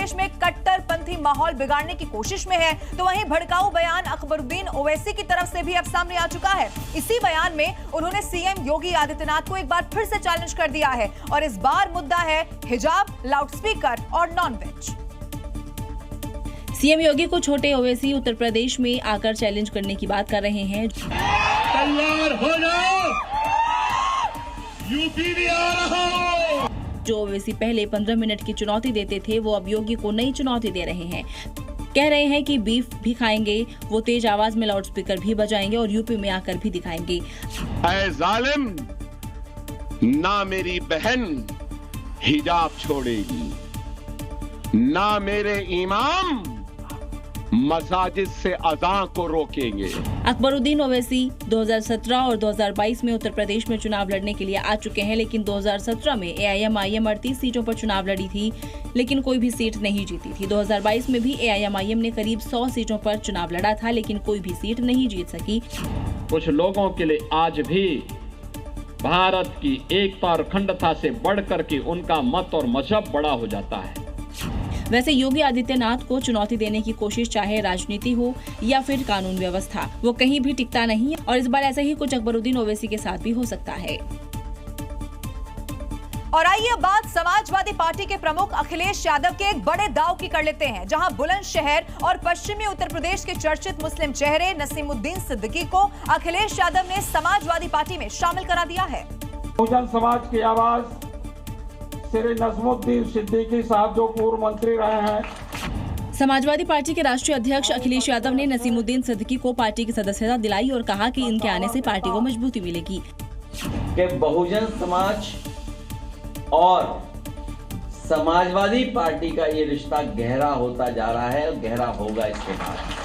प्रदेश में कट्टरपंथी माहौल बिगाड़ने की कोशिश में है, तो वहीं भड़काऊ बयान अकबरुद्दीन ओवैसी की तरफ से भी अब सामने आ चुका है। इसी बयान में उन्होंने सीएम योगी आदित्यनाथ को एक बार फिर से चैलेंज कर दिया है और इस बार मुद्दा है हिजाब, लाउडस्पीकर और नॉनवेज। सीएम योगी को छोटे ओवैसी उत्तर प्रदेश में आकर चैलेंज करने की बात कर रहे हैं। तैयार हो जाओ, यूपी भी आ रहा हो। जो ओवैसी पहले 15 मिनट की चुनौती देते थे, वो अब योगी को नई चुनौती दे रहे हैं। कह रहे हैं कि बीफ भी खाएंगे, वो तेज आवाज में लाउडस्पीकर भी बजाएंगे और यूपी में आकर भी दिखाएंगे। ऐ जालिम, ना मेरी बहन हिजाब छोड़ेगी, ना मेरे इमाम मसाजिद से अज़ान को रोकेंगे। अकबरुद्दीन ओवैसी 2017 और 2022 में उत्तर प्रदेश में चुनाव लड़ने के लिए आ चुके हैं, लेकिन 2017 में एआईएमआईएम 38 सीटों पर चुनाव लड़ी थी, लेकिन कोई भी सीट नहीं जीती थी। 2022 में भी एआईएमआईएम ने करीब 100 सीटों पर चुनाव लड़ा था, लेकिन कोई भी सीट नहीं जीत सकी। कुछ लोगों के लिए आज भी भारत की एकता और अखंडता से बढ़कर के उनका मत और मजहब बड़ा हो जाता है। वैसे योगी आदित्यनाथ को चुनौती देने की कोशिश चाहे राजनीति हो या फिर कानून व्यवस्था, वो कहीं भी टिकता नहीं है और इस बार ऐसा ही कुछ अकबरुद्दीन ओवैसी के साथ भी हो सकता है। और आइए बात समाजवादी पार्टी के प्रमुख अखिलेश यादव के एक बड़े दाव की कर लेते हैं, जहां बुलंदशहर और पश्चिमी उत्तर प्रदेश के चर्चित मुस्लिम चेहरे नसीमुद्दीन सिद्दीकी को अखिलेश यादव ने समाजवादी पार्टी में शामिल करा दिया है। बहुजन समाज की आवाज श्री नसीमुद्दीन सिद्दीकी साहब जो पूर्व मंत्री रहे हैं। समाजवादी पार्टी के राष्ट्रीय अध्यक्ष अखिलेश यादव ने नसीमुद्दीन सिद्दीकी को पार्टी की सदस्यता दिलाई और कहा कि इनके आने से पार्टी को मजबूती मिलेगी। कि बहुजन समाज और समाजवादी पार्टी का ये रिश्ता गहरा होता जा रहा है और गहरा होगा इसके बाद।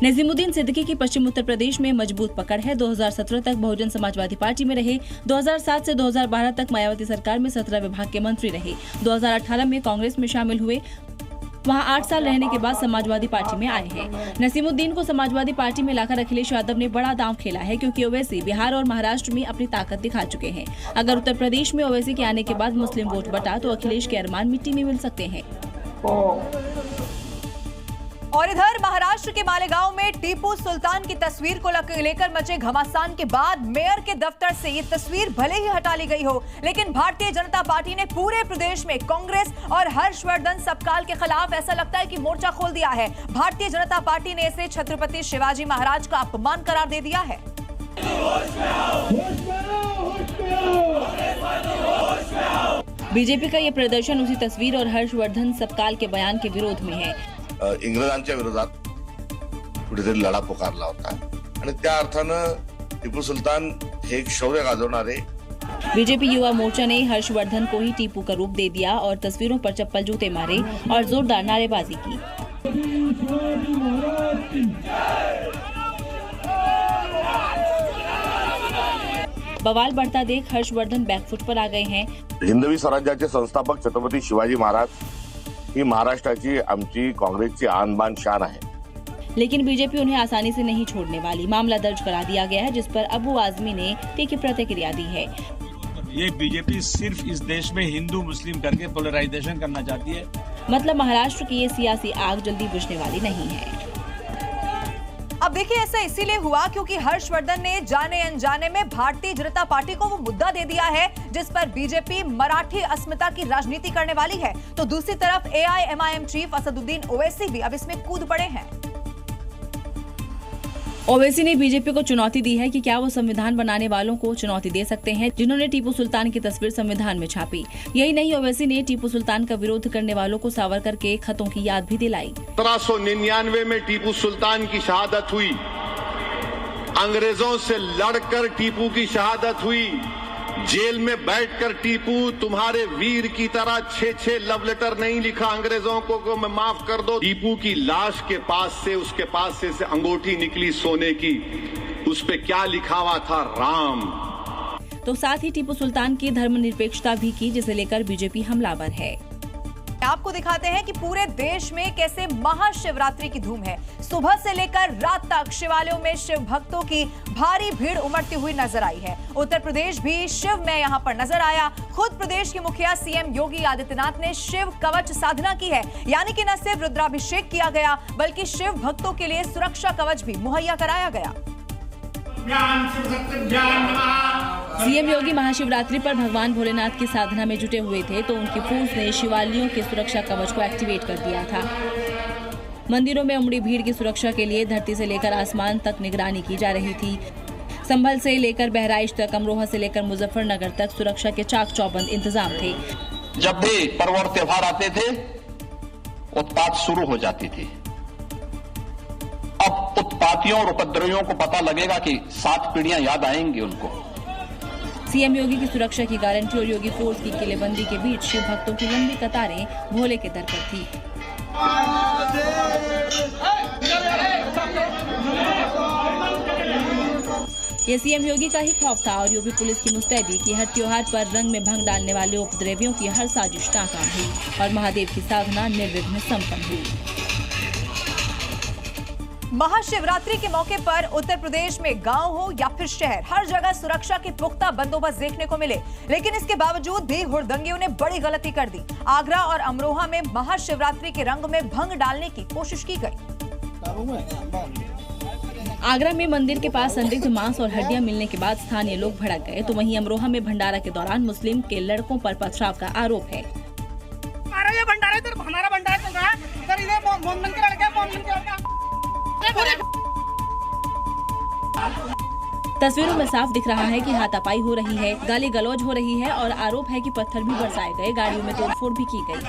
नसीमुद्दीन सिद्दीकी की पश्चिम उत्तर प्रदेश में मजबूत पकड़ है। 2017 तक बहुजन समाजवादी पार्टी में रहे, 2007 से 2012 तक मायावती सरकार में 17 विभाग के मंत्री रहे, 2018 में कांग्रेस में शामिल हुए, वहां 8 साल रहने के बाद समाजवादी पार्टी में आए हैं। नसीमुद्दीन को समाजवादी पार्टी में लाकर अखिलेश यादव ने बड़ा दांव खेला है, क्योंकि ओवैसी बिहार और महाराष्ट्र में अपनी ताकत दिखा चुके हैं। अगर उत्तर प्रदेश में ओवैसी के आने के बाद मुस्लिम वोट बटा तो अखिलेश के अरमान मिट्टी में मिल सकते हैं। और इधर महाराष्ट्र के मालेगांव में टीपू सुल्तान की तस्वीर को लेकर मचे घमासान के बाद मेयर के दफ्तर से ये तस्वीर भले ही हटा ली गई हो, लेकिन भारतीय जनता पार्टी ने पूरे प्रदेश में कांग्रेस और हर्षवर्धन सबकाल के खिलाफ ऐसा लगता है कि मोर्चा खोल दिया है। भारतीय जनता पार्टी ने इसे छत्रपति शिवाजी महाराज का अपमान करार दे दिया है। बीजेपी का ये प्रदर्शन उसी तस्वीर और हर्षवर्धन सबकाल के बयान के विरोध में है। इंग्रजांच्या विरोधात कुठेतरी लढा पुकारला होता आणि त्या अर्थानं टिपू सुलतान हे एक शौर्य गाजवणारे। बीजेपी युवा मोर्चा ने हर्षवर्धन को ही टीपू का रूप दे दिया और तस्वीरों पर चप्पल जूते मारे और जोरदार नारेबाजी की। बवाल बढ़ता देख हर्षवर्धन बैकफुट पर आ गए हैं। हिंदवी स्वराज्याचे संस्थापक छत्रपती शिवाजी महाराज ही महाराष्ट्राची आमची कांग्रेसची आन बान शान आहे। लेकिन बीजेपी उन्हें आसानी से नहीं छोड़ने वाली। मामला दर्ज करा दिया गया है, जिस पर अबू आजमी ने तीखी प्रतिक्रिया दी है। ये बीजेपी सिर्फ इस देश में हिंदू मुस्लिम करके पोलराइजेशन करना चाहती है। मतलब महाराष्ट्र की ये सियासी आग जल्दी बुझने वाली नहीं है। अब देखिए, ऐसा इसीलिए हुआ क्योंकि हर्षवर्धन ने जाने अनजाने में भारतीय जनता पार्टी को वो मुद्दा दे दिया है जिस पर बीजेपी मराठी अस्मिता की राजनीति करने वाली है। तो दूसरी तरफ एआईएमआईएम चीफ असदुद्दीन ओवैसी भी अब इसमें कूद पड़े हैं। ओवैसी ने बीजेपी को चुनौती दी है कि क्या वो संविधान बनाने वालों को चुनौती दे सकते हैं, जिन्होंने टीपू सुल्तान की तस्वीर संविधान में छापी। यही नहीं, ओवैसी ने टीपू सुल्तान का विरोध करने वालों को सावरकर के खतों की याद भी दिलाई। 1799 में टीपू सुल्तान की शहादत हुई, अंग्रेजों से लड़कर टीपू की शहादत हुई। जेल में बैठकर टीपू तुम्हारे वीर की तरह 6 लव लेटर नहीं लिखा अंग्रेजों को मैं माफ कर दो। टीपू की लाश के पास से, उसके पास से अंगूठी निकली सोने की, उस पे क्या लिखा हुआ था? राम। तो साथ ही टीपू सुल्तान की धर्मनिरपेक्षता भी की, जिसे लेकर बीजेपी हमलावर है। आपको दिखाते हैं कि पूरे देश में कैसे महाशिवरात्रि की धूम है। सुबह से लेकर रात तक शिवालयों में शिव भक्तों की भारी भीड़ उमड़ती हुई नजर आई है। उत्तर प्रदेश भी शिव में यहां पर नजर आया। खुद प्रदेश के मुखिया सीएम योगी आदित्यनाथ ने शिव कवच साधना की है, यानी कि न सिर्फ रुद्राभिषेक किया गया बल्कि शिव भक्तों के लिए सुरक्षा कवच भी मुहैया कराया गया। सीएम योगी महाशिवरात्रि पर भगवान भोलेनाथ की साधना में जुटे हुए थे तो उनकी फोर्स ने शिवालयों के सुरक्षा कवच को एक्टिवेट कर दिया था। मंदिरों में उमड़ी भीड़ की सुरक्षा के लिए धरती से लेकर आसमान तक निगरानी की जा रही थी। संभल से लेकर बहराइच तक, अमरोहा से लेकर मुजफ्फरनगर तक सुरक्षा के चाक चौबंद इंतजाम थे। जब भी पर्व और त्योहार आते थे, उत्पात शुरू हो जाती थी। अब उत्पातियों और उपद्रवियों को पता लगेगा कि 7 पीढ़ियां याद आएंगी उनको। सीएम योगी की सुरक्षा की गारंटी और योगी फोर्स की किलेबंदी के बीच शिव भक्तों की लंबी कतारें भोले के दर पर थी। ये सीएम योगी का ही खौफ था और यूपी पुलिस की मुस्तैदी कि हर त्योहार पर रंग में भंग डालने वाले उपद्रवियों की हर साजिश नाकाम हुई और महादेव की साधना निर्विघ्न संपन्न हुई। महाशिवरात्रि के मौके पर उत्तर प्रदेश में गांव हो या फिर शहर, हर जगह सुरक्षा के पुख्ता बंदोबस्त देखने को मिले, लेकिन इसके बावजूद भी हुड़दंगियों ने बड़ी गलती कर दी। आगरा और अमरोहा में महाशिवरात्रि के रंग में भंग डालने की कोशिश की गई। आगरा में मंदिर के पास संदिग्ध मांस और हड्डियां मिलने के बाद स्थानीय लोग भड़क गए तो वहीं अमरोहा में भंडारा के दौरान मुस्लिम के लड़कों पर पथराव का आरोप है। ये भंडारा इधर हमारा भंडारा चल रहा है, इधर इधर मोमन के लड़के तस्वीरों में साफ दिख रहा है कि हाथापाई हो रही है, गाली गलौज हो रही है और आरोप है कि पत्थर भी बरसाए गए, गाड़ियों में तोड़फोड़ भी की गई।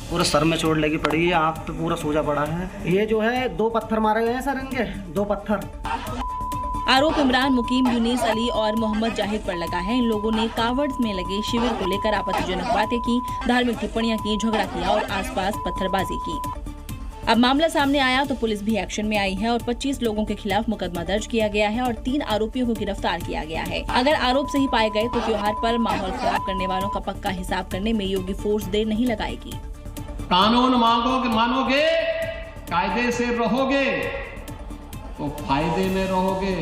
पूरा सर में चोट लगी पड़ी है, आँख पे पूरा सूजा पड़ा है। ये जो है 2 पत्थर मारे गए हैं सर, इनके 2 पत्थर। आरोप इमरान, मुकीम, यूनिस अली और मोहम्मद जाहिद पर लगा है। इन लोगों ने कावड़ में लगे शिविर को लेकर आपत्तिजनक बातें की, धार्मिक टिप्पणियां की, झगड़ा किया और आसपास पत्थरबाजी की। अब मामला सामने आया तो पुलिस भी एक्शन में आई है और 25 लोगों के खिलाफ मुकदमा दर्ज किया गया है और 3 आरोपियों को गिरफ्तार किया गया है। अगर आरोप सही पाए गए तो त्योहार पर माहौल खराब करने वालों का पक्का हिसाब करने में योगी फोर्स देर नहीं लगाएगी। कानून मानोगे, कायदे से रहोगे तो फायदे में रहोगे।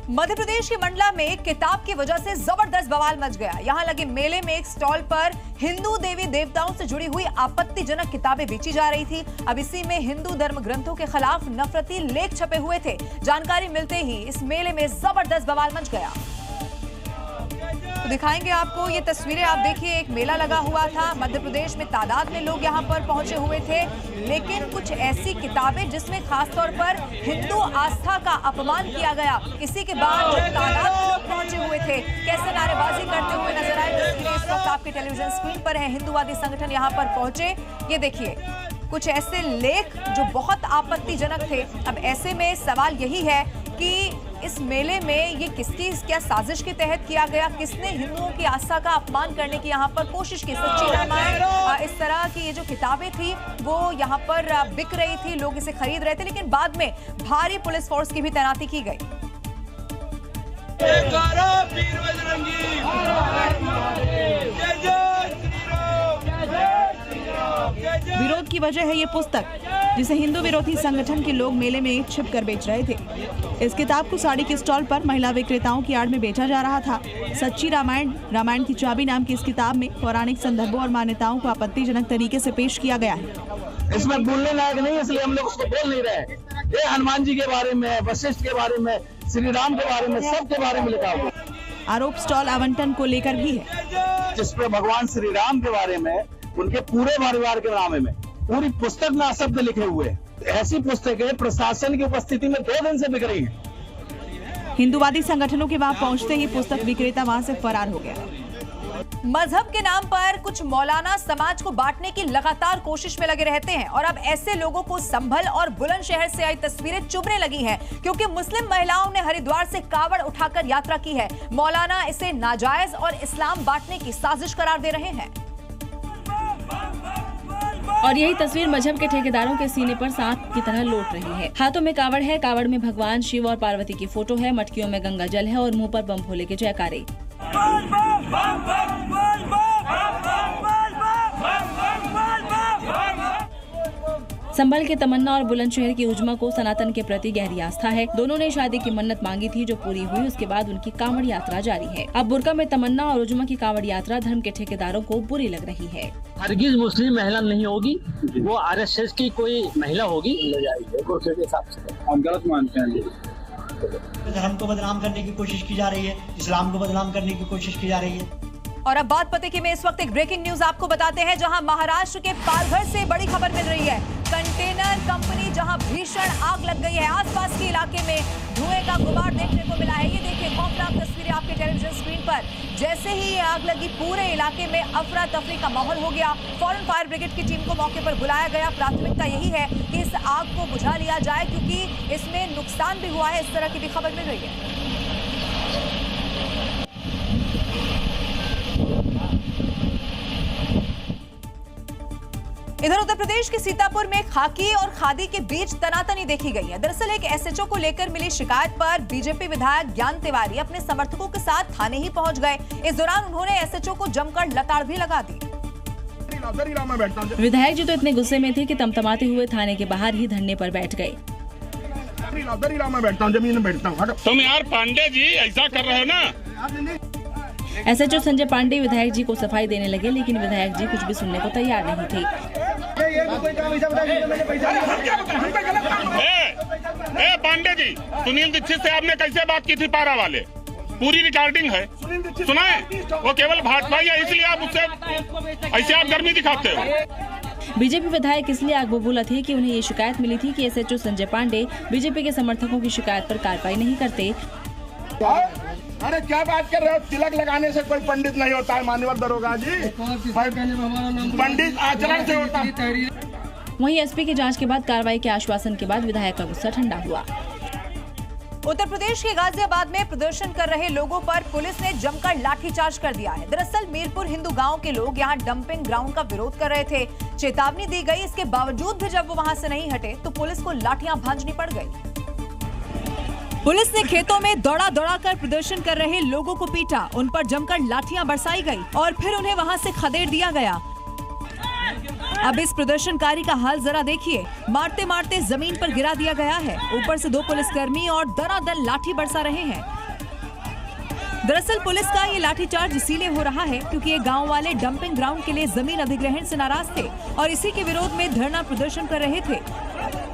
मध्य प्रदेश के मंडला में किताब की वजह से जबरदस्त बवाल मच गया। यहां लगे मेले में एक स्टॉल पर हिंदू देवी देवताओं से जुड़ी हुई आपत्तिजनक किताबें बेची जा रही थी। अब इसी में हिंदू धर्म ग्रंथों के खिलाफ नफरती लेख छपे हुए थे। जानकारी मिलते ही इस मेले में जबरदस्त बवाल मच गया। तो दिखाएंगे आपको ये तस्वीरें। आप देखिए, एक मेला लगा हुआ था मध्य प्रदेश में, तादाद में लोग यहाँ पर पहुंचे हुए थे, लेकिन कुछ ऐसी किताबें जिसमें खासतौर पर हिंदू आस्था का अपमान किया गया। इसी के बाद जो तादाद में लोग पहुंचे हुए थे, कैसे नारेबाजी करते हुए नजर आए। तस्वीरें इस वक्त आपके टेलीविजन स्क्रीन पर है। हिंदूवादी संगठन यहाँ पर पहुंचे। ये देखिए, कुछ ऐसे लेख जो बहुत आपत्तिजनक थे। अब ऐसे में सवाल यही है कि इस मेले में ये किसकी क्या साजिश के तहत किया गया, किसने हिंदुओं की आस्था का अपमान करने की यहाँ पर कोशिश की। सच्ची रामायण, इस तरह की ये जो किताबें थी वो यहाँ पर बिक रही थी, लोग इसे खरीद रहे थे, लेकिन बाद में भारी पुलिस फोर्स की भी तैनाती की गई। विरोध की वजह है ये पुस्तक, जिसे हिंदू विरोधी संगठन के लोग मेले में छिप कर बेच रहे थे। इस किताब को साड़ी के स्टॉल पर महिला विक्रेताओं की आड़ में बेचा जा रहा था। सच्ची रामायण, रामायण की चाबी नाम की इस किताब में पौराणिक संदर्भों और मान्यताओं को आपत्तिजनक तरीके से पेश किया गया है। इसमें बोलने लायक नहीं, इसलिए हम लोग उसको बोल नहीं रहे। ये हनुमान जी के बारे में, वशिष्ठ के बारे में, श्री राम के बारे में, सबके बारे में लिखा हुआ। आरोप स्टॉल आवंटन को लेकर भी है, जिसपे भगवान श्री राम के बारे में, उनके पूरे परिवार के नाम में पूरी पुस्तक में शब्द लिखे हुए। ऐसी पुस्तकें प्रशासन की उपस्थिति में 2 दिन से बिक रही हैं। हिंदूवादी संगठनों के वहां पहुंचते ही पुस्तक विक्रेता वहां से फरार हो गया। मजहब के नाम पर कुछ मौलाना समाज को बांटने की लगातार कोशिश में लगे रहते हैं और अब ऐसे लोगों को संभल और बुलंदशहर से आई तस्वीरें चुभने लगी हैं, क्योंकि मुस्लिम महिलाओं ने हरिद्वार से कावड़ उठाकर यात्रा की है। मौलाना इसे नाजायज और इस्लाम बांटने की साजिश करार दे रहे हैं। और यही तस्वीर मजहब के ठेकेदारों के सीने पर सांप की तरह लौट रही है। हाथों में कावड़ है, कावड़ में भगवान शिव और पार्वती की फोटो है, मटकियों में गंगा जल है और मुंह पर बम भोले के जयकारे। संभल के तमन्ना और बुलंदशहर की उजमा को सनातन के प्रति गहरी आस्था है। दोनों ने शादी की मन्नत मांगी थी जो पूरी हुई। उसके बाद उनकी कांवड़ यात्रा जारी है। अब बुर्का में तमन्ना और उजमा की कांवड़ यात्रा धर्म के ठेकेदारों को बुरी लग रही है। हरगिज मुस्लिम महिला नहीं होगी, वो RSS की कोई महिला होगी, ले जाएगी के हिसाब से। हम गलत मानते हैं। धर्म को बदनाम करने की कोशिश की जा रही है, इस्लाम को बदनाम करने की कोशिश की जा रही है। और अब बात पते की में इस वक्त एक ब्रेकिंग न्यूज आपको बताते हैं, जहां महाराष्ट्र के पालघर से बड़ी खबर मिल रही है। कंटेनर कंपनी जहां भीषण आग लग गई है। आसपास के इलाके में धुएं का गुबार देखने को मिला है। ये देखिए खौफनाक तस्वीरें आपके टेलीविजन स्क्रीन पर। जैसे ही ये आग लगी पूरे इलाके में अफरा तफरी का माहौल हो गया। फौरन फायर ब्रिगेड की टीम को मौके पर बुलाया गया। प्राथमिकता यही है कि इस आग को बुझा लिया जाए, क्योंकि इसमें नुकसान भी हुआ है, इस तरह की भी खबर मिल रही है। इधर उत्तर प्रदेश के सीतापुर में खाकी और खादी के बीच तनातनी देखी गई है। दरअसल एक SHO को लेकर मिली शिकायत पर बीजेपी विधायक ज्ञान तिवारी अपने समर्थकों के साथ थाने ही पहुंच गए। इस दौरान उन्होंने SHO को जमकर लताड़ भी लगा दी। विधायक जी तो इतने गुस्से में थे कि तमतमाते हुए थाने के बाहर ही धरने पर बैठ गए। तुम यार पांडे जी ऐसा कर रहे हो ना। SHO संजय पांडे विधायक जी को सफाई देने लगे, लेकिन विधायक जी कुछ भी सुनने को तैयार नहीं थे। पांडे जी, सुनील दीक्षित से आपने कैसे बात की थी? पारा वाले पूरी रिकॉर्डिंग है, सुनाए। वो केवल भाजपा है, इसलिए आप उससे ऐसे आप गर्मी दिखाते हो। बीजेपी विधायक इसलिए आग बबूला थे कि उन्हें ये शिकायत मिली थी कि SHO संजय पांडे बीजेपी के समर्थकों की शिकायत पर कार्रवाई नहीं करते। अरे क्या बात कर रहे हो? तिलक लगाने से कोई पंडित नहीं होता है मान्यवर दरोगा जी, पंडित आचरण से होता है। वहीं SP की जांच के बाद कार्रवाई के आश्वासन के बाद विधायक का गुस्सा ठंडा हुआ। उत्तर प्रदेश के गाजियाबाद में प्रदर्शन कर रहे लोगों पर पुलिस ने जमकर लाठीचार्ज कर दिया है। दरअसल मीरपुर हिंदू गांव के लोग यहां डंपिंग ग्राउंड का विरोध कर रहे थे। चेतावनी दी गई, इसके बावजूद भी जब वो वहां से नहीं हटे तो पुलिस को लाठियां भांजनी पड़ गई। पुलिस ने खेतों में दौड़ा दौड़ा कर प्रदर्शन कर रहे लोगों को पीटा, उन पर जमकर लाठियां बरसाई गई और फिर उन्हें वहां से खदेड़ दिया गया। अब इस प्रदर्शनकारी का हाल जरा देखिए। मारते मारते जमीन पर गिरा दिया गया है। ऊपर से 2 पुलिसकर्मी और दनादन लाठी बरसा रहे हैं। दरअसल पुलिस का ये लाठीचार्ज इसीलिए हो रहा है क्योंकि ये गांव वाले डंपिंग ग्राउंड के लिए जमीन अधिग्रहण से नाराज थे और इसी के विरोध में धरना प्रदर्शन कर रहे थे।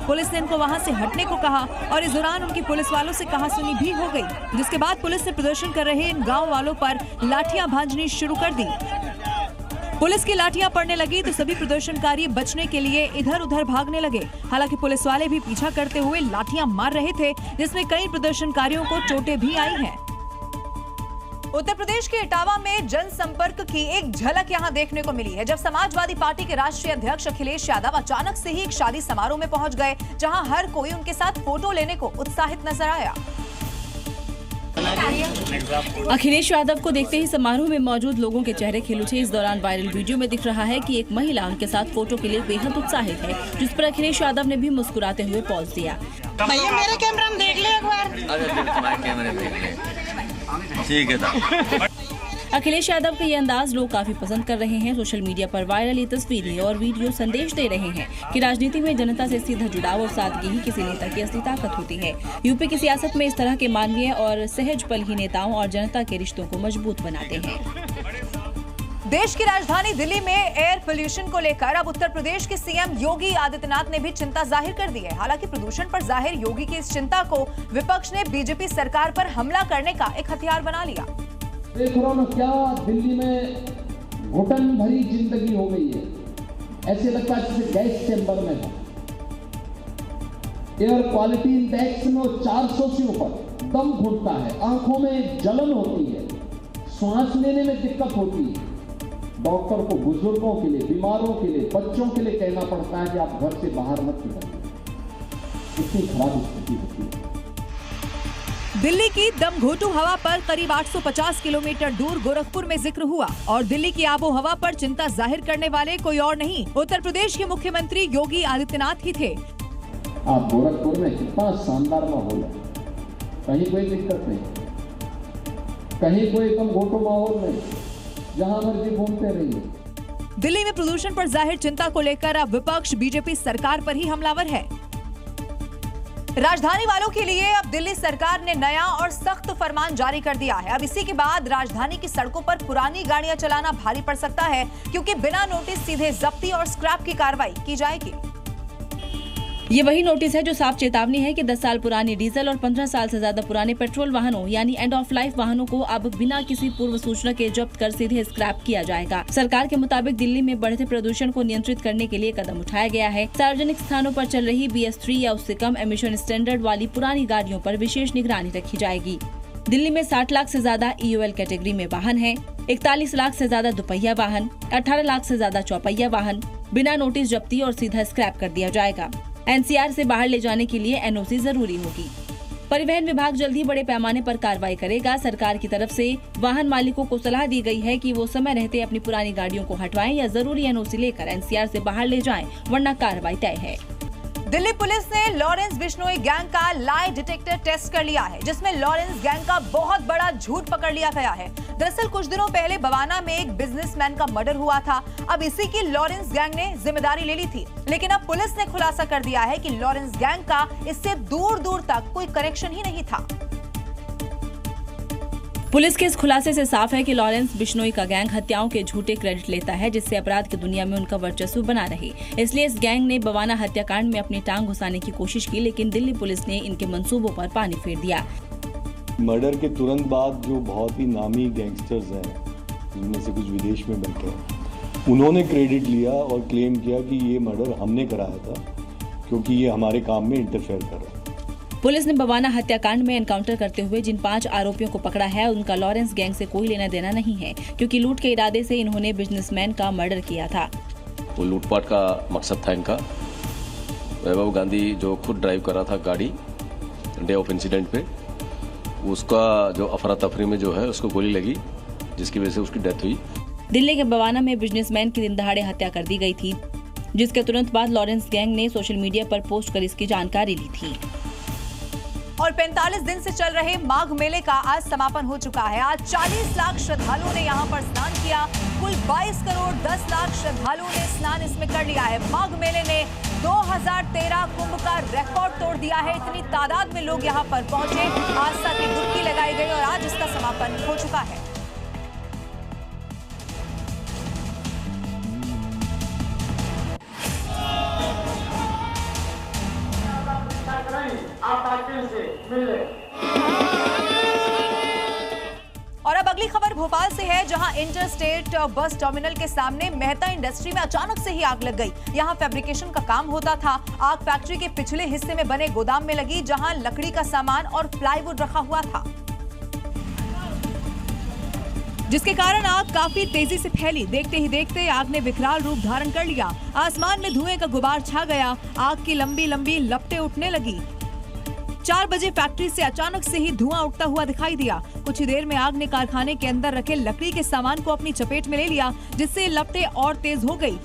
पुलिस ने इनको वहां से हटने को कहा और इस दौरान उनकी पुलिस वालों से कहासुनी भी हो गई, जिसके बाद पुलिस ने प्रदर्शन कर रहे इन गांव वालों पर लाठियां भांजनी शुरू कर दी। पुलिस की लाठियां पड़ने लगी तो सभी प्रदर्शनकारी बचने के लिए इधर उधर भागने लगे। हालांकि पुलिस वाले भी पीछा करते हुए लाठियां मार रहे थे, जिसमें कई प्रदर्शनकारियों को चोटें भी आई हैं। उत्तर प्रदेश के इटावा में जनसंपर्क की एक झलक यहां देखने को मिली है, जब समाजवादी पार्टी के राष्ट्रीय अध्यक्ष अखिलेश यादव अचानक से ही एक शादी समारोह में पहुंच गए, जहां हर कोई उनके साथ फोटो लेने को उत्साहित नजर आया। अखिलेश यादव को देखते ही समारोह में मौजूद लोगों के चेहरे खिल उठे। इस दौरान वायरल वीडियो में दिख रहा है कि एक महिला उनके साथ फोटो के लिए बेहद उत्साहित है, जिस पर अखिलेश यादव ने भी मुस्कुराते हुए पॉज दिया। भैया मेरे कैमरा में देख ले एक बार। ठीक है। अखिलेश यादव का ये अंदाज लोग काफी पसंद कर रहे हैं। सोशल मीडिया पर वायरल ये तस्वीरें और वीडियो संदेश दे रहे हैं कि राजनीति में जनता से सीधा जुड़ाव और सादगी ही किसी नेता की असली ताकत होती है। यूपी की सियासत में इस तरह के मानवीय और सहज पल ही नेताओं और जनता के रिश्तों को मजबूत बनाते हैं। देश की राजधानी दिल्ली में एयर पोल्यूशन को लेकर अब उत्तर प्रदेश के सीएम योगी आदित्यनाथ ने भी चिंता जाहिर कर दी है। हालांकि प्रदूषण पर जाहिर योगी की इस चिंता को विपक्ष ने बीजेपी सरकार पर हमला करने का एक हथियार बना लिया। देख रहा ना क्या दिल्ली में घुटन भरी जिंदगी हो गई है। ऐसे लगता है जैसे गैस चेंबर में है। एयर क्वालिटी इंडेक्स में 400 से ऊपर दम घुटता है, आंखों में जलन होती है, सांस लेने में दिक्कत होती है। डॉक्टर को बुजुर्गों के लिए, बीमारों के लिए, बच्चों के लिए कहना पड़ता है कि आप घर से बाहर मत निकलिए। इतनी खराब स्थिति होती है। दिल्ली की दमघोटू हवा पर करीब 850 किलोमीटर दूर गोरखपुर में जिक्र हुआ और दिल्ली की आबो हवा पर चिंता जाहिर करने वाले कोई और नहीं, उत्तर प्रदेश के मुख्यमंत्री योगी आदित्यनाथ ही थे। आप गोरखपुर में कितना शानदार माहौल है, कहीं कोई दिक्कत नहीं, कहीं कोई दमघोटू माहौल नहीं, जहां मर्जी घूमते रहिए। दिल्ली में प्रदूषण पर जाहिर चिंता को लेकर अब विपक्ष बीजेपी सरकार पर ही हमलावर है। राजधानी वालों के लिए अब दिल्ली सरकार ने नया और सख्त फरमान जारी कर दिया है। अब इसी के बाद राजधानी की सड़कों पर पुरानी गाड़ियां चलाना भारी पड़ सकता है, क्योंकि बिना नोटिस सीधे जब्ती और स्क्रैप की कार्रवाई की जाएगी। ये वही नोटिस है जो साफ चेतावनी है कि 10 साल पुरानी डीजल और 15 साल से ज्यादा पुराने पेट्रोल वाहनों यानी एंड ऑफ लाइफ वाहनों को अब बिना किसी पूर्व सूचना के जब्त कर सीधे स्क्रैप किया जाएगा। सरकार के मुताबिक दिल्ली में बढ़ते प्रदूषण को नियंत्रित करने के लिए कदम उठाया गया है। सार्वजनिक स्थानों पर चल रही BS3 या उससे कम एमिशन स्टैंडर्ड वाली पुरानी गाड़ियों पर विशेष निगरानी रखी जाएगी। दिल्ली में 60 लाख से ज्यादा EOL कैटेगरी में वाहन है, 41 लाख से ज्यादा दुपहिया वाहन, 18 लाख से ज्यादा चौपहिया वाहन बिना नोटिस जब्ती और सीधा स्क्रैप कर दिया जाएगा। NCR से बाहर ले जाने के लिए NOC जरूरी होगी। परिवहन विभाग जल्द ही बड़े पैमाने पर कार्रवाई करेगा। सरकार की तरफ से वाहन मालिकों को सलाह दी गई है कि वो समय रहते अपनी पुरानी गाड़ियों को हटवाएं या जरूरी NOC लेकर NCR से बाहर ले जाएं, वरना कार्रवाई तय है। दिल्ली पुलिस ने लॉरेंस बिश्नोई गैंग का लाई डिटेक्टर टेस्ट कर लिया है, जिसमें लॉरेंस गैंग का बहुत बड़ा झूठ पकड़ लिया गया है। दरअसल कुछ दिनों पहले बवाना में एक बिजनेसमैन का मर्डर हुआ था। अब इसी की लॉरेंस गैंग ने जिम्मेदारी ले ली थी, लेकिन अब पुलिस ने खुलासा कर दिया है कि लॉरेंस गैंग का इससे दूर दूर तक कोई कनेक्शन ही नहीं था। पुलिस के इस खुलासे से साफ है कि लॉरेंस बिश्नोई का गैंग हत्याओं के झूठे क्रेडिट लेता है, जिससे अपराध की दुनिया में उनका वर्चस्व बना रहे। इसलिए इस गैंग ने बवाना हत्याकांड में अपनी टांग घुसाने की कोशिश की, लेकिन दिल्ली पुलिस ने इनके मंसूबों पर पानी फेर दिया। मर्डर के तुरंत बाद जो बहुत ही नामी गैंगस्टर्स हैं, जिनमें से कुछ विदेश में बैठे हैं, उन्होंने क्रेडिट लिया और क्लेम किया कि ये मर्डर हमने कराया था, क्योंकि ये हमारे काम में इंटरफेयर कर रहा है। पुलिस ने बवाना हत्याकांड में एनकाउंटर करते हुए जिन 5 आरोपियों को पकड़ा है, उनका लॉरेंस गैंग से कोई लेना देना नहीं है, क्योंकि लूट के इरादे से इन्होंने बिजनेसमैन का मर्डर किया था। वो लूटपाट का मकसद था इनका। वैभव गांधी जो खुद ड्राइव कर रहा था गाड़ी डे ऑफ इंसिडेंट पे, उसका जो अफरा तफरी में जो है उसको गोली लगी, जिसकी वजह से उसकी डेथ हुई। दिल्ली के बवाना में बिजनेसमैन की दिन दहाड़े हत्या कर दी गई थी, जिसके तुरंत बाद लॉरेंस गैंग ने सोशल मीडिया पर पोस्ट कर इसकी जानकारी ली थी। और 45 दिन से चल रहे माघ मेले का आज समापन हो चुका है। आज 40 लाख श्रद्धालुओं ने यहाँ पर स्नान किया। कुल 22 करोड़ 10 लाख श्रद्धालुओं ने स्नान इसमें कर लिया है। माघ मेले ने 2013 कुंभ का रिकॉर्ड तोड़ दिया है। इतनी तादाद में लोग यहाँ पर पहुंचे, आस्था की डुबकी लगाई गई और आज इसका समापन हो चुका है। और अब अगली खबर भोपाल से है, जहां इंटरस्टेट बस टर्मिनल के सामने मेहता इंडस्ट्री में अचानक से ही आग लग गई। यहां फैब्रिकेशन का काम होता था। आग फैक्ट्री के पिछले हिस्से में बने गोदाम में लगी, जहां लकड़ी का सामान और प्लाईवुड रखा हुआ था, जिसके कारण आग काफी तेजी से फैली। देखते ही देखते आग ने विकराल रूप धारण कर लिया। आसमान में धुएं का गुबार छा गया। आग की लंबी लंबी लपटें उठने लगी। 4 बजे फैक्ट्री से अचानक से ही धुआं उठता हुआ दिखाई दिया। कुछ ही देर में आग ने कारखाने के अंदर रखे लकड़ी के सामान को अपनी चपेट में ले लिया, जिससे लपटें और तेज हो गई।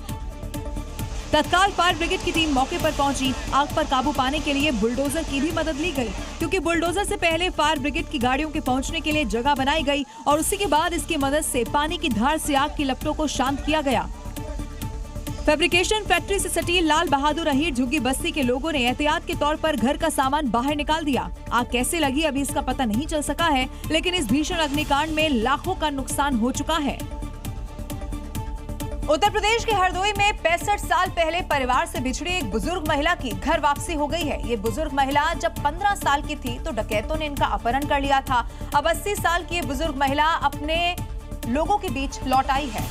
तत्काल फायर ब्रिगेड की टीम मौके पर पहुंची। आग पर काबू पाने के लिए बुलडोजर की भी मदद ली गई, क्योंकि बुलडोजर से पहले फायर ब्रिगेड की गाड़ियों के पहुंचने के लिए जगह बनाई गई और उसी के बाद इसकी मदद से पानी की धार से आग की लपटों को शांत किया गया। फैब्रिकेशन फैक्ट्री से सटी लाल बहादुर अहीर झुग्गी बस्ती के लोगों ने एहतियात के तौर पर घर का सामान बाहर निकाल दिया। आग कैसे लगी अभी इसका पता नहीं चल सका है, लेकिन इस भीषण अग्निकांड में लाखों का नुकसान हो चुका है। उत्तर प्रदेश के हरदोई में 65 साल पहले परिवार से बिछड़ी एक बुजुर्ग महिला की घर वापसी हो गई है। ये बुजुर्ग महिला जब 15 साल की थी तो डकैतों ने इनका अपहरण कर लिया था। अब 80 साल की ये बुजुर्ग महिला अपने लोगों के बीच लौट आई है।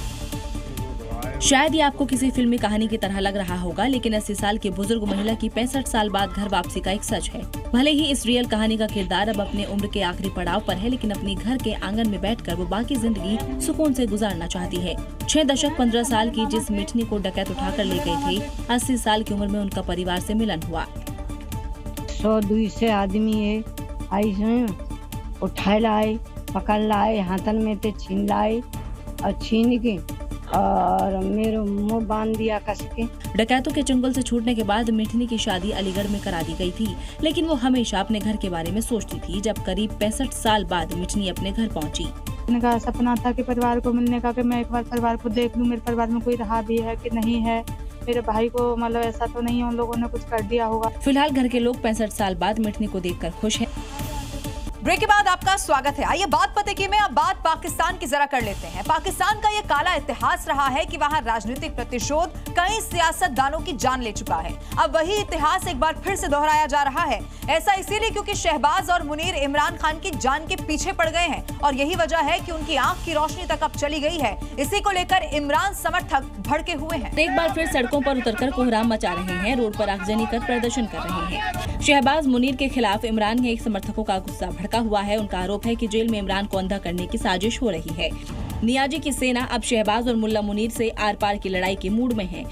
शायद ये आपको किसी फिल्मी कहानी की तरह लग रहा होगा, लेकिन 80 साल की बुजुर्ग महिला की 65 साल बाद घर वापसी का एक सच है। भले ही इस रियल कहानी का किरदार अब अपने उम्र के आखिरी पड़ाव पर है, लेकिन अपनी घर के आंगन में बैठकर वो बाकी जिंदगी सुकून से गुजारना चाहती है। 6 दशक 15 साल की जिस मिठनी को डकैत उठाकर ले गए थे, 80 साल की उम्र में उनका परिवार से मिलन हुआ। 100-200 से आदमी है आई उठाए लाए, पकड़ लाए, हाथन में ते छीन लाए और छीन के और मेरे मुंह बांध दिया कस के। डकैतों के चंगुल से छूटने के बाद मिठनी की शादी अलीगढ़ में करा दी गई थी, लेकिन वो हमेशा अपने घर के बारे में सोचती थी। जब करीब 65 साल बाद मिठनी अपने घर पहुंची। उनका सपना था कि परिवार को मिलने का, कि मैं एक बार परिवार को देख लूं, मेरे परिवार में कोई रहा भी है कि नहीं है, मेरे भाई को मतलब ऐसा तो नहीं है उन लोगों ने कुछ कर दिया होगा। फिलहाल घर के लोग 65 साल बाद मिटनी को देखकर खुश हैं। ब्रेक के बाद आपका स्वागत है। आइए बात पते की में अब बात पाकिस्तान की जरा कर लेते हैं। पाकिस्तान का ये काला इतिहास रहा है कि वहां राजनीतिक प्रतिशोध कई सियासतदानों की जान ले चुका है। अब वही इतिहास एक बार फिर से दोहराया जा रहा है। ऐसा इसीलिए क्योंकि शहबाज और मुनीर इमरान खान की जान के पीछे पड़ गए हैं और यही वजह है कि उनकी आंख की रोशनी तक अब चली गई है। इसी को लेकर इमरान समर्थक भड़के हुए हैं। एक बार फिर सड़कों पर उतरकर कोहराम मचा रहे हैं, रोड पर आगजनी कर प्रदर्शन कर रहे हैं। शहबाज मुनीर के खिलाफ इमरान के एक समर्थकों का गुस्सा भड़का हुआ है। उनका आरोप है कि जेल में इमरान को अंधा करने की साजिश हो रही है। नियाजी की सेना अब शहबाज और मुल्ला मुनीर से आर पार की लड़ाई के मूड में है।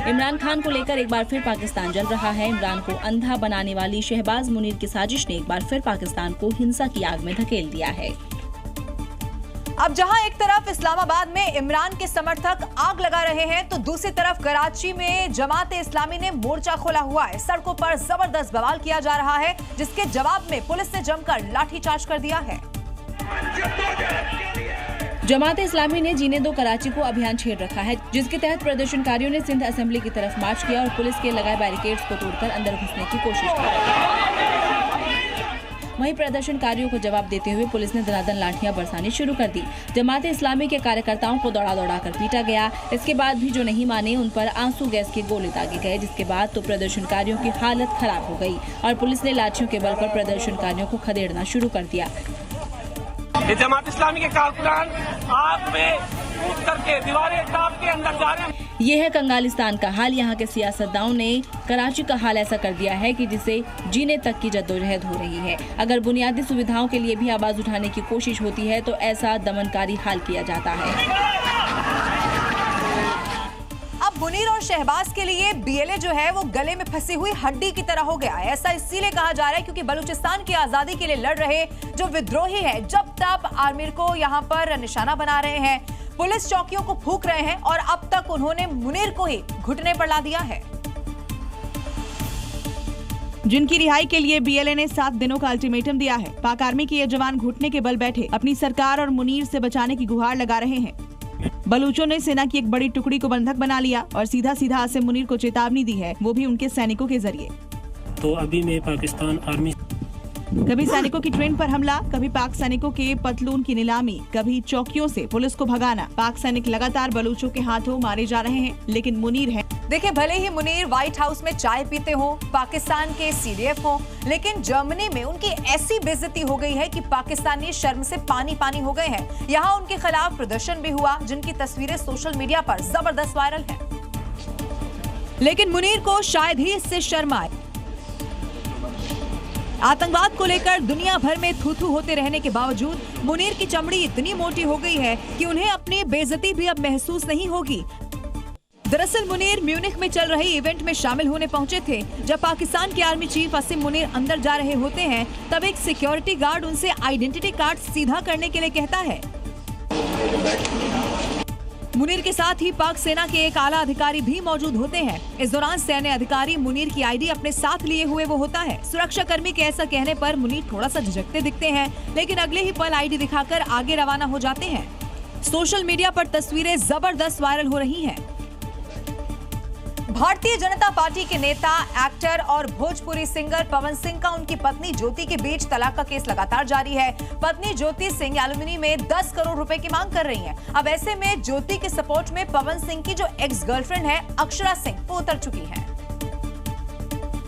इमरान खान को लेकर एक बार फिर पाकिस्तान जल रहा है। इमरान को अंधा बनाने वाली शहबाज मुनीर की साजिश ने एक बार फिर पाकिस्तान को हिंसा की आग में धकेल दिया है। अब जहां एक तरफ इस्लामाबाद में इमरान के समर्थक आग लगा रहे हैं, तो दूसरी तरफ कराची में जमात-ए इस्लामी ने मोर्चा खोला हुआ है। सड़कों पर जबरदस्त बवाल किया जा रहा है, जिसके जवाब में पुलिस ने जमकर लाठीचार्ज कर दिया है। जमात इस्लामी ने जीने दो कराची को अभियान छेड़ रखा है, जिसके तहत प्रदर्शनकारियों ने सिंध असेंबली की तरफ मार्च किया और पुलिस के लगाए बैरिकेड्स को तोड़कर अंदर घुसने की कोशिश की। वहीं प्रदर्शनकारियों को जवाब देते हुए पुलिस ने दनादन लाठियां बरसानी शुरू कर दी। जमात इस्लामी के कार्यकर्ताओं को दौड़ा दौड़ा कर पीटा गया। इसके बाद भी जो नहीं माने उन पर आंसू गैस के गोले दागे गए, जिसके बाद तो प्रदर्शनकारियों की हालत खराब हो गई और पुलिस ने लाठियों के बल पर प्रदर्शनकारियों को खदेड़ना शुरू कर दिया। जमात इस्लामी के कारकुनान आग में कूद करके दीवारें टाप के अंदर जा रहे हैं। ये है कंगालिस्तान का हाल। यहाँ के सियासतदानों ने कराची का हाल ऐसा कर दिया है कि जिसे जीने तक की जद्दोजहद हो रही है। अगर बुनियादी सुविधाओं के लिए भी आवाज उठाने की कोशिश होती है तो ऐसा दमनकारी हाल किया जाता है। अब मुनीर और शहबाज के लिए बीएलए जो है वो गले में फंसी हुई हड्डी की तरह हो गया है। ऐसा इसीलिए कहा जा रहा है क्योंकि बलूचिस्तान की आजादी के लिए लड़ रहे जो विद्रोही है, जब तक आर्मीर को यहाँ पर निशाना बना रहे हैं, पुलिस चौकियों को फूंक रहे हैं और अब तक उन्होंने मुनीर को ही घुटने पर ला दिया है। जिनकी रिहाई के लिए बीएलए ने 7 दिनों का अल्टीमेटम दिया है। पाक आर्मी के ये जवान घुटने के बल बैठे अपनी सरकार और मुनीर से बचाने की गुहार लगा रहे हैं। बलूचों ने सेना की एक बड़ी टुकड़ी को बंधक बना लिया और सीधा सीधा आसिम मुनीर को चेतावनी दी है, वो भी उनके सैनिकों के जरिए। तो अभी मैं पाकिस्तान आर्मी कभी सैनिकों की ट्रेन पर हमला, कभी पाक सैनिकों के पतलून की नीलामी, कभी चौकियों से पुलिस को भगाना। पाक सैनिक लगातार बलूचों के हाथों मारे जा रहे हैं, लेकिन मुनीर है। देखिए, भले ही मुनीर व्हाइट हाउस में चाय पीते हो, पाकिस्तान के सीडीएफ हो, लेकिन जर्मनी में उनकी ऐसी बेइज्जती हो गई है कि पाकिस्तानी शर्म से पानी पानी हो गए हैं। यहाँ उनके खिलाफ प्रदर्शन भी हुआ, जिनकी तस्वीरें सोशल मीडिया पर जबरदस्त वायरल हैं। लेकिन मुनीर को शायद ही इससे शर्म आए। आतंकवाद को लेकर दुनिया भर में थू-थू होते रहने के बावजूद मुनीर की चमड़ी इतनी मोटी हो गई है कि उन्हें अपनी बेइज्जती भी अब महसूस नहीं होगी। दरअसल मुनीर म्यूनिख में चल रहे इवेंट में शामिल होने पहुंचे थे। जब पाकिस्तान के आर्मी चीफ आसिम मुनीर अंदर जा रहे होते हैं, तब एक सिक्योरिटी गार्ड उनसे आइडेंटिटी कार्ड सीधा करने के लिए कहता है। मुनीर के साथ ही पाक सेना के एक आला अधिकारी भी मौजूद होते हैं। इस दौरान सैन्य अधिकारी मुनीर की आईडी अपने साथ लिए हुए वो होता है। सुरक्षा कर्मी के ऐसा कहने पर मुनीर थोड़ा सा झिझकते दिखते हैं, लेकिन अगले ही पल आईडी दिखाकर आगे रवाना हो जाते हैं। सोशल मीडिया पर तस्वीरें जबरदस्त वायरल हो रही हैं। भारतीय जनता पार्टी के नेता, एक्टर और भोजपुरी सिंगर पवन सिंह का उनकी पत्नी ज्योति के बीच तलाक का केस लगातार जारी है। पत्नी ज्योति सिंह एलुमनी में 10 करोड़ रुपए की मांग कर रही हैं। अब ऐसे में ज्योति के सपोर्ट में पवन सिंह की जो एक्स गर्लफ्रेंड है अक्षरा सिंह, वो उतर चुकी है।